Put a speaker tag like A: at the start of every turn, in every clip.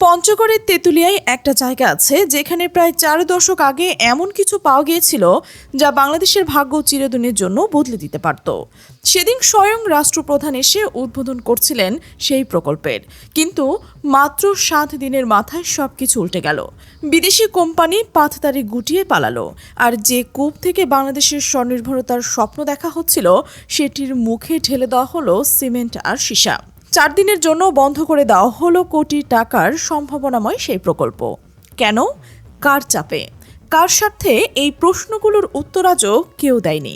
A: পঞ্চগড়ের তেঁতুলিয়ায় একটা জায়গা আছে যেখানে প্রায় 4 দশক আগে এমন কিছু পাওয়া গিয়েছিল যা বাংলাদেশের ভাগ্য চিরদিনের জন্য বদলে দিতে পারত। সেদিন স্বয়ং রাষ্ট্রপ্রধান এসে উদ্বোধন করছিলেন সেই প্রকল্পের, কিন্তু মাত্র 7 দিনের মাথায় সবকিছু উল্টে গেল। বিদেশি কোম্পানি পাথতারি গুটিয়ে পালালো, আর যে কূপ থেকে বাংলাদেশের স্বনির্ভরতার স্বপ্ন দেখা হচ্ছিল সেটির মুখে ঢেলে দেওয়া হলো সিমেন্ট আর সীসা। 4 দিনের জন্য বন্ধ করে দেওয়া হলো কোটি টাকার সম্ভাবনাময় সেই প্রকল্প। কেন? কার চাপে? কার স্বার্থে? এই প্রশ্নগুলোর উত্তর আজও কেউ দেয়নি।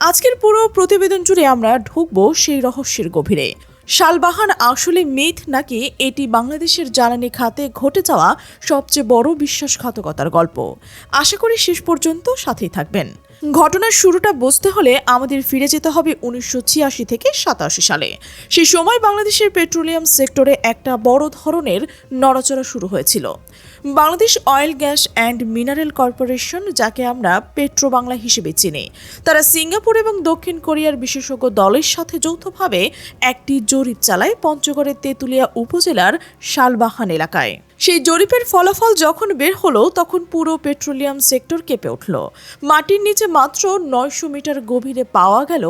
A: আজকের পুরো প্রতিবেদন জুড়ে আমরা ঢুকবো সেই রহস্যের গভীরে। শালবাহান আসলে মিথ, নাকি এটি বাংলাদেশের জ্বালানি খাতে ঘটে যাওয়া সবচেয়ে বড় বিশ্বাসঘাতকতার গল্প? আশা করি শেষ পর্যন্ত সাথেই থাকবেন। ঘটনার শুরুটা বুঝতে হলে আমাদের ফিরে যেতে হবে 1986 থেকে 87 সালে। সেই সময় বাংলাদেশের পেট্রোলিয়াম সেক্টরে একটা বড় ধরনের নড়াচড়া শুরু হয়েছিল। Bangladesh oil gas and mineral corporation, যাকে আমরা পেট্রো বাংলা হিসেবে চিনি, তারা সিঙ্গাপুর এবং দক্ষিণ কোরিয়ার বিশেষজ্ঞ দলের সাথে যৌথভাবে একটি জরিপ চালায় পঞ্চগড়ের তেঁতুলিয়া উপজেলার শালবাহান এলাকায়। সেই জরিপের ফলাফল যখন বের হলো তখন পুরো পেট্রোলিয়াম সেক্টর কেঁপে উঠল। মাটির নিচে মাত্র 900 মিটার গভীরে পাওয়া গেল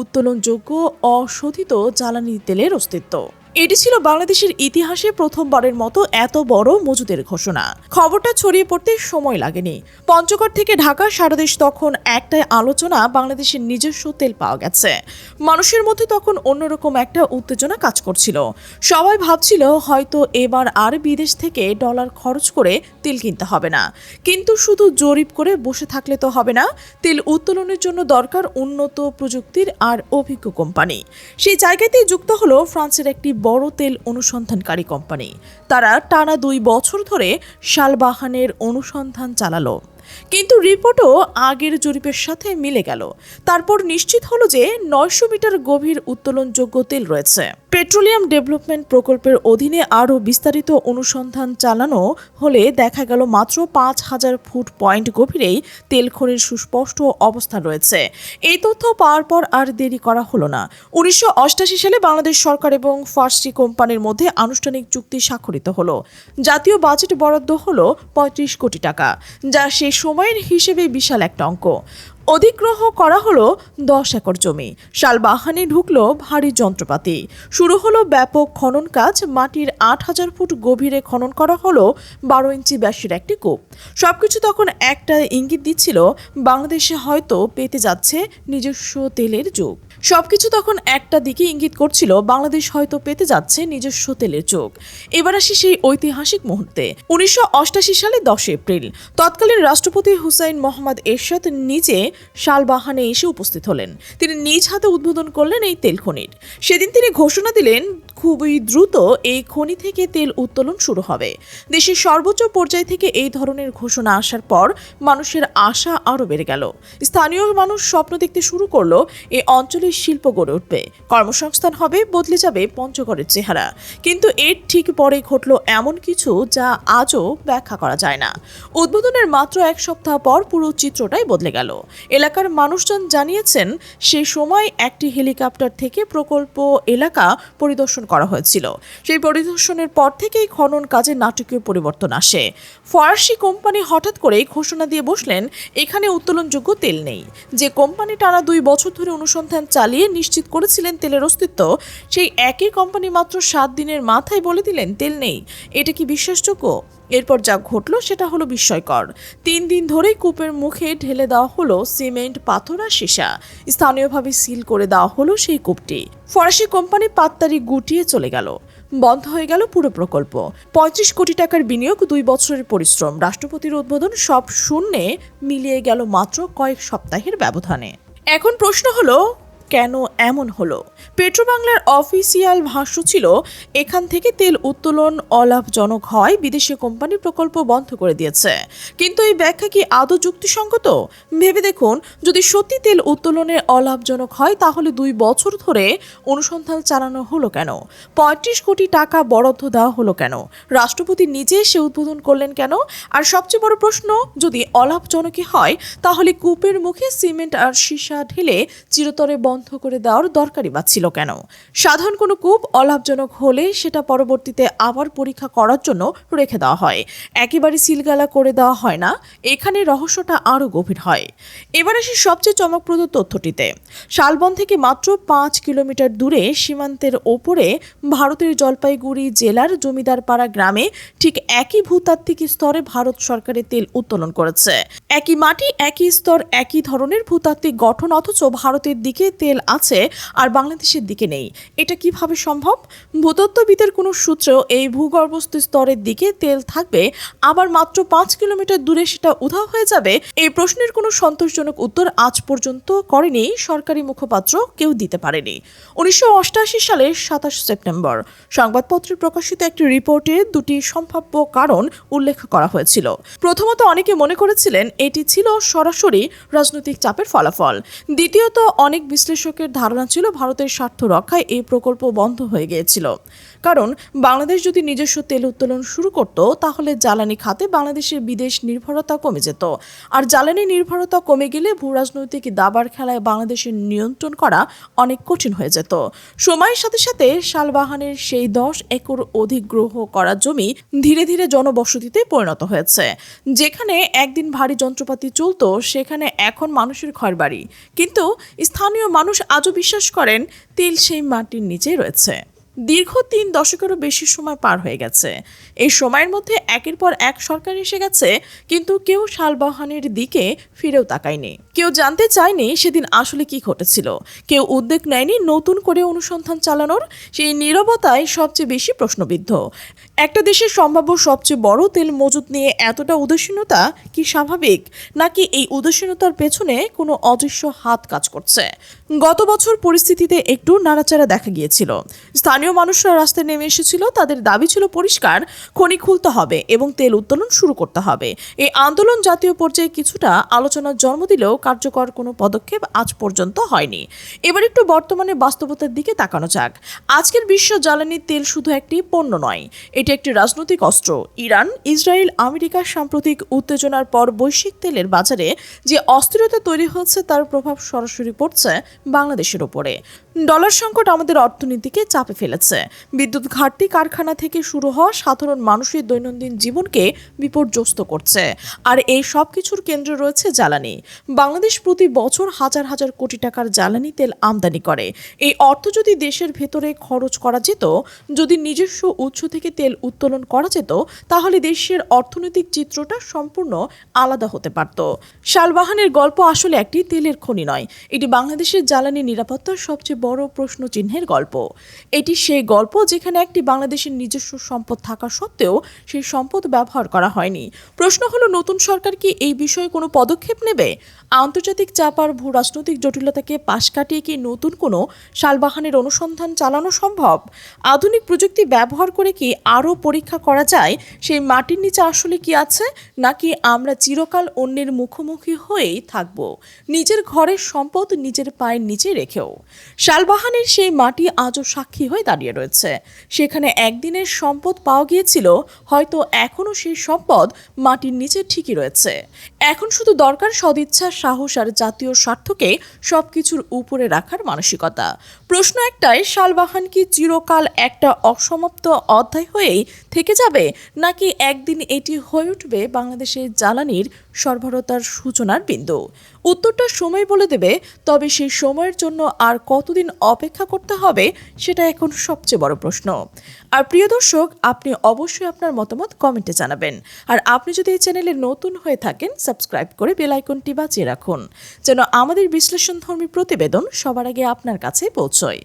A: উত্তোলনযোগ্য অশোধিত জ্বালানি তেলের অস্তিত্ব। এটি ছিল বাংলাদেশের ইতিহাসে প্রথমবারের মতো এত বড় মজুদের ঘোষণা। খবরটা ছড়িয়ে পড়তে সময় লাগেনি। পঞ্চগড় থেকে ঢাকা সারা দেশ তখন একটাই আলোচনা, বাংলাদেশের নিজস্ব তেল পাওয়া গেছে। মানুষের মধ্যে তখন অন্যরকম একটা উত্তেজনা কাজ করছিল। সবাই ভাবছিল হয়তো এবার আর বিদেশ থেকে ডলার খরচ করে তেল কিনতে হবে না। কিন্তু শুধু জরিপ করে বসে থাকলে তো হবে না। তেল উত্তোলনের জন্য দরকার উন্নত প্রযুক্তির আর অভিজ্ঞ কোম্পানি। সেই জায়গাতেই যুক্ত হলো ফ্রান্সের একটি বড় তেল অনুসন্ধানকারী কোম্পানি। তারা টানা 2 বছর ধরে শালবাহানের অনুসন্ধান চালালো, কিন্তু রিপোর্টও আগের জরিপের সাথে মিলে গেল। তারপর নিশ্চিত হলো যে 900 মিটার গভীর উত্তোলনযোগ্য তেল রয়েছে। পেট্রোলিয়াম ডেভেলপমেন্ট প্রকল্পের অধীনে আরও বিস্তারিত অনুসন্ধান চালানো হলে দেখা গেল মাত্র 5000 ফুট পয়েন্ট গভীরেই তেল খনির সুস্পষ্ট অবস্থান রয়েছে। এই তথ্য পাওয়ার পর আর দেরি করা হলো না। 1988 সালে বাংলাদেশ সরকার এবং ফার্সি কোম্পানির মধ্যে আনুষ্ঠানিক চুক্তি স্বাক্ষরিত হলো। জাতীয় বাজেট বরাদ্দ হলো 35 কোটি টাকা, যা সেই সময়ের হিসেবে বিশাল একটা অঙ্ক। অধিগ্রহ করা হলো 10 একর জমি। শালবাহানে ঢুকলো ভারী যন্ত্রপাতি। শুরু হলো ব্যাপক খনন কাজ। মাটির 8000 ফুট গভীরে খনন করা হলো 12 ইঞ্চি ব্যাসের একটি কূপ। সবকিছু তখন একটা ইঙ্গিত দিচ্ছিল বাংলাদেশে হয়তো পেতে যাচ্ছে নিজস্ব তেলের যুগ। সবকিছু তখন একটা দিকে ইঙ্গিত করছিল বাংলাদেশ হয়তো পেতে যাচ্ছে নিজস্ব তেলের যুগ। এবার আসি সেই ঐতিহাসিক মুহূর্তে। 1988 সালে 10 এপ্রিল তৎকালীন রাষ্ট্রপতি হুসাইন মোহাম্মদ এরশাদ নিজে শালবাহানে এসে উপস্থিত হলেন। তিনি নিজ হাতে উদ্বোধন করলেন এই তেল খনির। সেদিন তিনি ঘোষণা দিলেন খুবই দ্রুত এই খনি থেকে তেল উত্তোলন শুরু হবে। দেশের সর্বোচ্চ পর্যায় থেকে এই ধরনের ঘোষণা আসার পর মানুষের আশা আরও বেড়ে গেল। স্থানীয় মানুষ স্বপ্ন দেখতে শুরু করলো এই অঞ্চলের শিল্প গড়ে উঠবে, কর্মসংস্থান হবে, বদলে যাবে পঞ্চগড়ের চেহারা। কিন্তু এর ঠিক পরে ঘটল এমন কিছু যা আজও ব্যাখ্যা করা যায় না। উদ্বোধনের মাত্র 1 সপ্তাহ পর পুরো চিত্রটাই বদলে গেল। এলাকার মানুষজন জানিয়েছেন সেই সময় একটি হেলিকপ্টার থেকে প্রকল্প এলাকা পরিদর্শন করা হয়েছিল। সেই পরিদর্শনের পর থেকেই খনন কাজে নাটকীয় পরিবর্তন আসে। ফরাসি কোম্পানি হঠাৎ করেই ঘোষণা দিয়ে বসলেন এখানে উত্তোলনযোগ্য তেল নেই। যে কোম্পানি টানা 2 বছর ধরে অনুসন্ধান চালিয়ে নিশ্চিত করেছিলেন তেলের অস্তিত্ব, সেই একই কোম্পানি মাত্র 7 দিনের মাথায় বলে দিলেন তেল নেই। এটা কি বিশ্বাসযোগ্য? এরপর যা ঘটলো সেটা হলো বিস্ময়কর। 3 দিন ধরেই কূপের মুখে ঢেলে দেওয়া হলো সিমেন্ট, পাথর আর সীসা। স্থানীয়ভাবে সিল করে দেওয়া হলো সেই কূপটি। ফরাসি কোম্পানি পাত্তারি গুটিয়ে চলে গেল। বন্ধ হয়ে গেল পুরো প্রকল্প। 35 কোটি টাকার বিনিয়োগ, 2 বছরের পরিশ্রম, রাষ্ট্রপতির উদ্বোধন, সব শূন্যে মিলিয়ে গেল মাত্র কয়েক সপ্তাহের ব্যবধানে। এখন প্রশ্ন হলো কেন এমন হলো? পেট্রো বাংলার অফিসিয়াল ভাষ্য ছিল এখান থেকে তেল উত্তোলন অলাভজনক হয়, বিদেশি কোম্পানি প্রকল্প বন্ধ করে দিয়েছে। কিন্তু এই ব্যাখ্যা কি আদৌ যুক্তিসঙ্গত? ভেবে দেখুন, যদি সত্যি তেল উত্তোলনে অলাভজনক হয় তাহলে 2 বছর ধরে অনুসন্ধান চালানো হলো কেন? 35 কোটি টাকা বরাদ্দ দেওয়া হলো কেন? রাষ্ট্রপতি নিজে সে উদ্বোধন করলেন কেন? আর সবচেয়ে বড় প্রশ্ন, যদি অলাভজনকই হয় তাহলে কূপের মুখে সিমেন্ট আর সীসা ঢেলে চিরতরে বন্ধ বন্ধ করে দেওয়ার দরকারই বা ছিল কেন? সাধারণ কোনো কূপ অলাভজনক হলে সেটা পরবর্তীতে আবার পরীক্ষা করার জন্য রেখে দেওয়া হয়, একেবারে সিলগালা করে দেওয়া হয় না। এখানে রহস্যটা আরও গভীর হয়। এবার আসি সবচেয়ে চমকপ্রদ তথ্যটিতে। শালবন থেকে মাত্র 5 কিলোমিটার দূরে সীমান্তের ওপরে ভারতের জলপাইগুড়ি জেলার জমিদারপাড়া গ্রামে ঠিক একই ভূতাত্ত্বিক স্তরে ভারত সরকারের তেল উত্তোলন করেছে। একই মাটি, একই স্তর, একই ধরনের ভূতাত্ত্বিক গঠন, অথচ ভারতের দিকে তেল আছে আর বাংলাদেশের দিকে নেই। এটা কিভাবে সম্ভব? ভূতত্ত্ববিদের কোনো সূত্রেও এই ভূগর্ভস্থ স্তরের দিকে তেল থাকবে, আবার মাত্র 5 কিলোমিটার দূরে সেটা উধাও হয়ে যাবে? এই প্রশ্নের কোনো সন্তোষজনক উত্তর আজ পর্যন্ত করেনি সরকারি মুখপাত্র, কেউ দিতে পারেনি। 1988 সালের 27 সেপ্টেম্বর সংবাদপত্রে প্রকাশিত একটি রিপোর্টে দুটি সম্ভাব্য কারণ উল্লেখ করা হয়েছিল। প্রথমত, অনেকে মনে করেছিলেন এটি ছিল সরাসরি রাজনৈতিক চাপের ফলাফল। দ্বিতীয়ত, অনেক বিশ্লেষকের ধারণা ছিল ভারতের স্বার্থ রক্ষায় এই প্রকল্প বন্ধ হয়ে গিয়েছিল। কারণ বাংলাদেশ যদি নিজস্ব তেল উত্তোলন শুরু করত, তাহলে জ্বালানি খাতে বাংলাদেশের বিদেশ নির্ভরতা কমে যেত, আর জ্বালানি নির্ভরতা কমে গেলে ভূরাজনৈতিক দাবার খেলায় বাংলাদেশের নিয়ন্ত্রণ করা অনেক কঠিন হয়ে যেত। সময়ের সাথে সাথে শালবাহানের সেই 10 একর অধিগ্রহ করা জমি ধীরে ধীরে জনবসতিতে পরিণত হয়েছে। যেখানে একদিন ভারী যন্ত্রপাতি চলত, সেখানে এখন মানুষের ঘরবাড়ি। কিন্তু স্থানীয় মানুষ আজও বিশ্বাস করেন তেল সেই মাটির নিচেই রয়েছে। দীর্ঘ 3 দশকেরও বেশি সময় পার হয়ে গেছে। এই সময়ের মধ্যে একের পর এক সরকার এসে গেছে, কিন্তু কেউ শালবাহানের দিকে ফিরেও তাকায়নি। কেউ জানতে চায়নি সেদিন আসলে কি ঘটেছিল। কেউ উদ্যোগ নেয়নি নতুন করে অনুসন্ধান চালানোর। সেই নীরবতাই সবচেয়ে বেশি প্রশ্নবিদ্ধ। একটা দেশের সম্ভাব্য সবচেয়ে বড় তেল মজুত নিয়ে এতটা উদাসীনতা কি স্বাভাবিক, নাকি এই উদাসীনতার পেছনে কোনো অদৃশ্য হাত কাজ করছে? গত বছর পরিস্থিতিতে একটু নাড়াচাড়া দেখা গিয়েছিল। স্থানীয় মানুষরা রাস্তায় নেমে এসেছিল। তাদের দাবি ছিল পরিষ্কার, খনি খুলতে হবে এবং তেল উত্তোলন শুরু করতে হবে। এই আন্দোলন জাতীয় পর্যায়ে কিছুটা আলোচনার জন্ম দিলেও কার্যকর কোনো পদক্ষেপ আজ পর্যন্ত হয়নি। এবার একটু বর্তমানে বাস্তবতার দিকে তাকানো যাক। আজকের বিশ্ব জ্বালানি তেল শুধু একটি পণ্য নয়, এটি একটি রাজনৈতিক অস্ত্র। ইরান, ইসরায়েল, আমেরিকার সাম্প্রতিক উত্তেজনার পর বৈশ্বিক তেলের বাজারে যে অস্থিরতা তৈরি হচ্ছে, তার প্রভাব সরাসরি পড়ছে বাংলাদেশের উপরে। ডলার সংকট আমাদের অর্থনীতিকে চাপে ফেলেছে। বিদ্যুৎ ঘাটতি কারখানা থেকে শুরু হওয়া সাধারণ মানুষের দৈনন্দিন জীবনকে বিপর্যস্ত করছে। আর এই সব কিছুর কেন্দ্রে রয়েছে জ্বালানি। বাংলাদেশ প্রতি বছর হাজার হাজার কোটি টাকার জ্বালানি তেল আমদানি করে। এই অর্থ যদি দেশের ভেতরে খরচ করা যেত, যদি নিজস্ব উৎস থেকে তেল উত্তোলন করা যেত, তাহলে দেশের অর্থনৈতিক চিত্রটা সম্পূর্ণ আলাদা হতে পারত। শালবাহানের গল্প আসলে একটি তেলের খনি নয়, এটি বাংলাদেশের জ্বালানি নিরাপত্তার সবচেয়ে বড় প্রশ্ন চিহ্নের গল্প। এটি সেই গল্প যেখানে একটি বাংলাদেশের নিজস্ব সম্পদ থাকা সত্ত্বেও সেই সম্পদ ব্যবহার করা হয়নি। প্রশ্ন হলো, নতুন সরকার কি এই বিষয়ে কোনো পদক্ষেপ নেবে? আন্তর্জাতিক চাপ আর ভূ রাজনৈতিক জটিলতাকে পাশ কাটিয়ে কি নতুন কোনো শালবাহানের অনুসন্ধান চালানো সম্ভব? আধুনিক প্রযুক্তি ব্যবহার করে কি আরও পরীক্ষা করা যায় সেই মাটির নিচে আসলে কি আছে, নাকি আমরা চিরকাল অন্যের মুখোমুখি হয়েই থাকব, নিজের ঘরের সম্পদ নিজের পায়ের নিচে রেখেও? শালবাহানের সেই মাটি আজও সাক্ষী হয়ে দাঁড়িয়ে রয়েছে। সেখানে একদিনের সম্পদ পাওয়া গিয়েছিল, হয়তো এখনও সেই সম্পদ মাটির নিচে ঠিকই রয়েছে। এখন শুধু দরকার সদিচ্ছা, সাহস আর জাতীয় স্বার্থকে সবকিছুর উপরে রাখার মানসিকতা। প্রশ্ন একটাই, শালবাহান কি চিরকাল একটা অসমাপ্ত অধ্যায় হয়েই থেকে যাবে, নাকি একদিন এটি হয়ে উঠবে বাংলাদেশের জ্বালানির সরবরাহতার সূচনার বিন্দু? উত্তরটা সময় বলে দেবে। তবে সেই সময়ের জন্য আর কতদিন অপেক্ষা করতে হবে, সেটা এখন সবচেয়ে বড় প্রশ্ন। আর প্রিয় দর্শক, আপনি অবশ্যই আপনার মতামত কমেন্টে জানাবেন। আর আপনি যদি এই চ্যানেলে নতুন হয়ে থাকেন, সাবস্ক্রাইব করে বেল আইকনটি বাজিয়ে রাখুন, যেন আমাদের বিশ্লেষণধর্মী প্রতিবেদন সবার আগে আপনার কাছে পৌঁছয়।